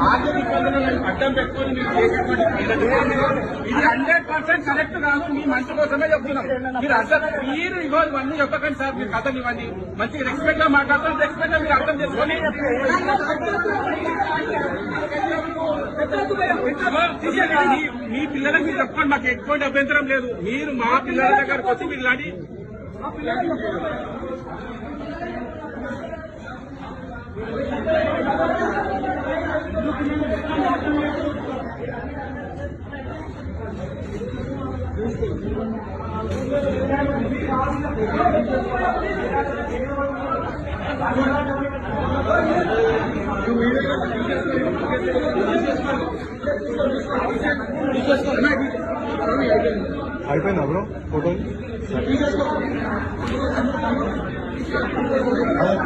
ఆర్థిక ఇబ్బందులను అడ్డం పెట్టుకొని మీరు చేసేటువంటి ఇది 100% కరెక్ట్ కాదు. మీ మంచి కోసమే చెప్తున్నాం. మీరు అసలు మీరు ఇవ్వాలి ఇవన్నీ చెప్పకండి సార్. మీరు కథలు ఇవ్వండి. మంచిగా రెస్పెక్ట్ గా మాట్లాడతాం. రెస్పెక్ట్ గా మీరు అర్థం చేసుకొని మీ పిల్లలకు మీరు చెప్పండి. మాకు ఎటువంటి అభ్యంతరం లేదు. మీరు మా పిల్లల దగ్గరకు వచ్చి మీరు ఇలాంటి అయిపోయిందా బ్రో ఫోటో